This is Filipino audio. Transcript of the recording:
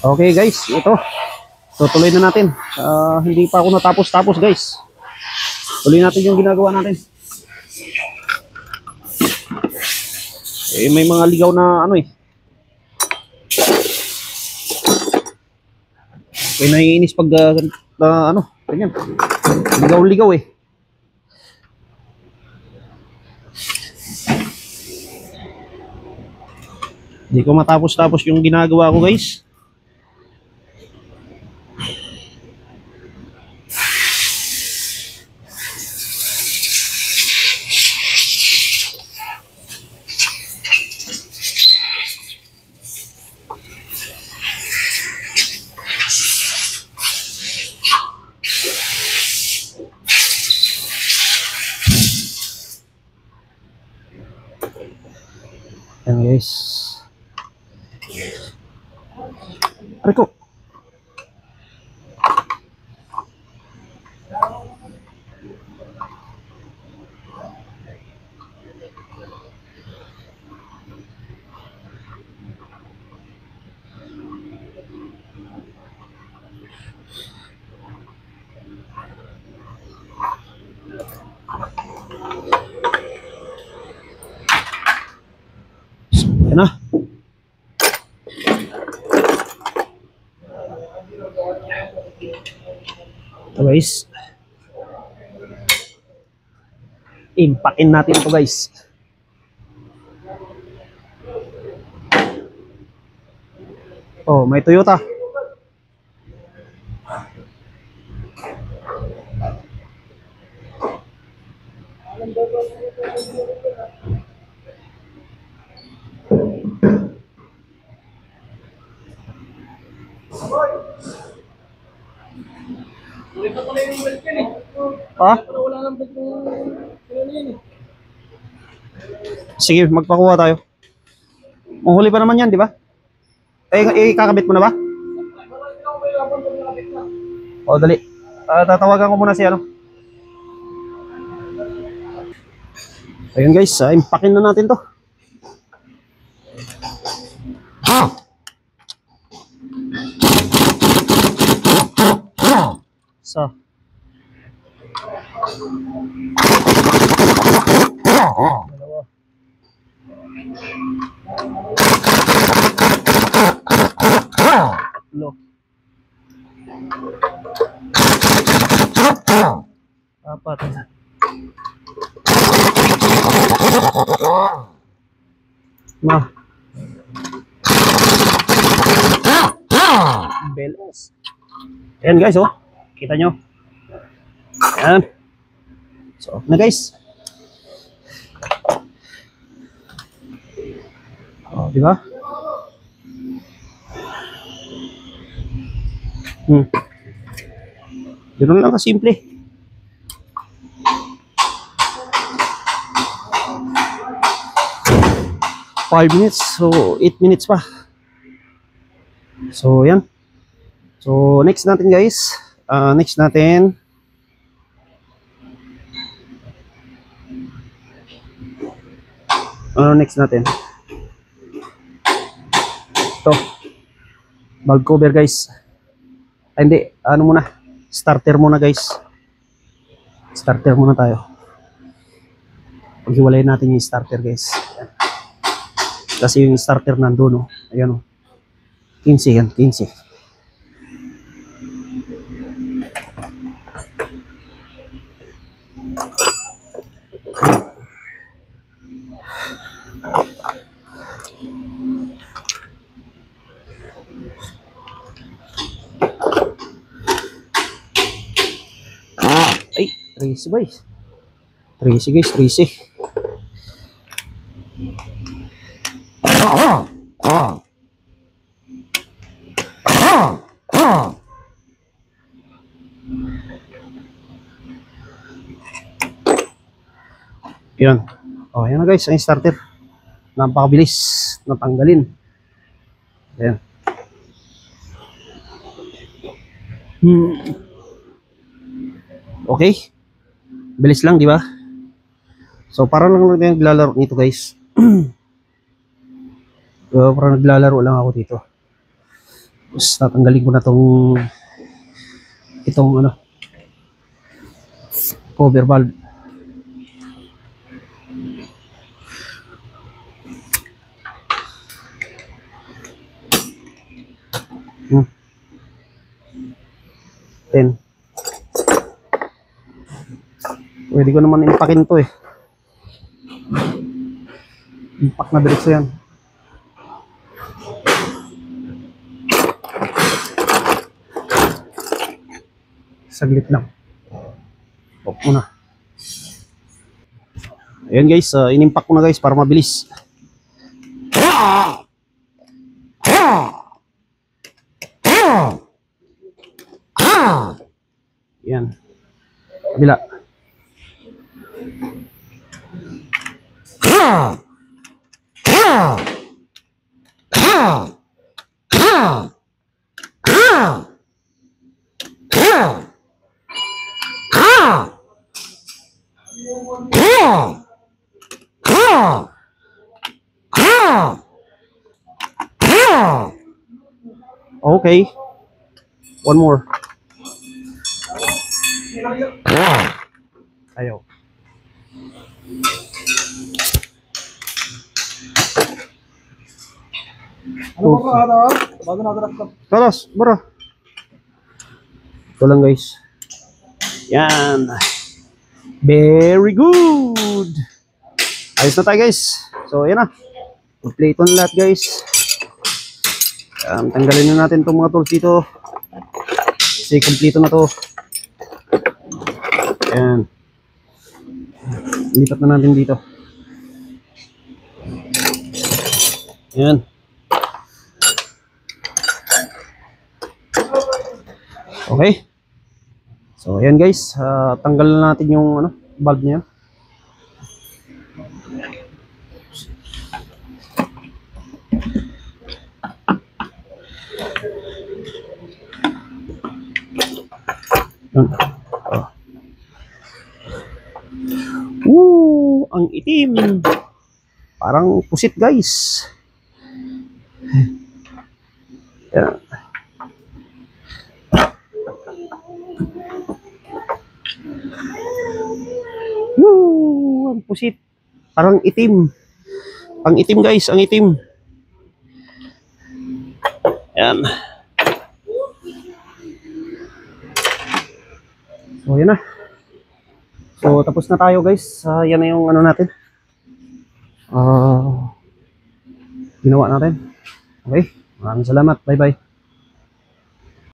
Okay guys, ito. Tutuloy na natin. Hindi pa ako natapos-tapos guys. Tuloy natin yung ginagawa natin. May mga ligaw na ano eh. May naiinis pag ano, ganyan. Ligaw-ligaw eh. Hindi ko matapos-tapos yung ginagawa ko guys. Ayan guys. Ariko. Ayan na. Ito guys. Impakin natin ito guys. Oh, may Toyota. Ha? Sige, magpakuha tayo. Mahuli pa naman yan, di ba? Kakabit mo na ba? O, dali. Tatawagan ko muna si ano. Ayun guys, impakin na natin to. So. Tatlo. Apat. Nah. Beles. Ayan guys, oh. Kita nyo. Ayan. So, na guys. Oh, di ba? Ganun lang kasimple. Five minutes, so 8 minutes pa. So, yan. So, next natin guys. Next natin. Next natin. Ito. Valve cover guys. Ay, hindi. Ano muna. Starter muna guys. Starter muna tayo. Paghiwalayin natin yung starter guys. Ayan. Kasi yung starter nandun. Oh. Ayan o. 15 yan. 15. Ay, 13 guys. 13 guys, 13. Yan. Oh, yan na guys, ang starter. Napakabilis natanggalin. Ayan. Okay. Bilis lang, di ba? So, para lang naglalaro nito, guys. Para naglalaro lang ako dito. Tapos tatanggalin ko na itong ano, cover valve. Hmm. 10. Pwede ko naman impakin to eh. Impact na diretso yan. Saglit lang. Off muna. Ayan guys, inimpact ko na guys para mabilis. Ayan. Kabila. Okay. One more. Ayaw. Ano ba ka? Bago na-drop ka. Talas, bara. Ito lang guys. Yan. Very good. Ayos na tayo guys. So yan na. Complete na lahat guys. Tanggalin na natin itong mga tools dito. Kasi complete na to. Yan. Lipat na natin dito. Yan. Okay. So ayan guys, tanggal na natin yung ano, valve niya. Yan. Ang itim. Parang pusit guys. Yan. Ang pusit. Parang itim. Ang itim guys, ang itim. Yan. So yan na. So tapos na tayo guys. Yan na yung ano natin. Ginawa natin. Okay. Maraming salamat. Bye bye.